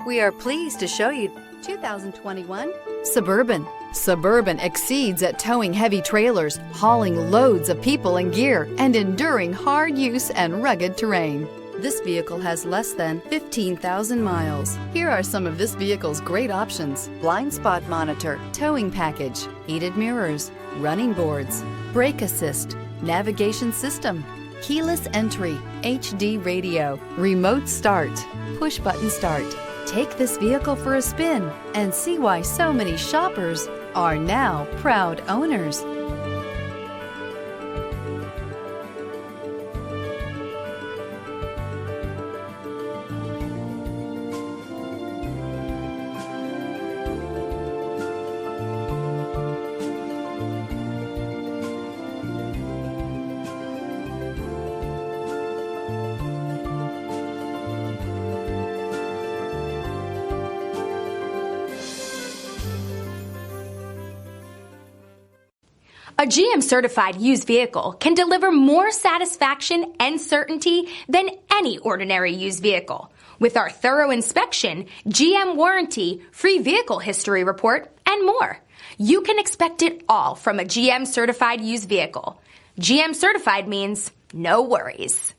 We are pleased to show you 2021 Suburban. Suburban exceeds at towing heavy trailers, hauling loads of people and gear, and enduring hard use and rugged terrain. This vehicle has less than 15,000 miles. Here are some of this vehicle's great options: blind spot monitor, towing package, heated mirrors, running boards, brake assist, navigation system, keyless entry, HD radio, remote start, push button start. Take this vehicle for a spin and see why so many shoppers are now proud owners. A GM-certified used vehicle can deliver more satisfaction and certainty than any ordinary used vehicle. With our thorough inspection, GM warranty, free vehicle history report, and more. You can expect it all from a GM-certified used vehicle. GM-certified means no worries.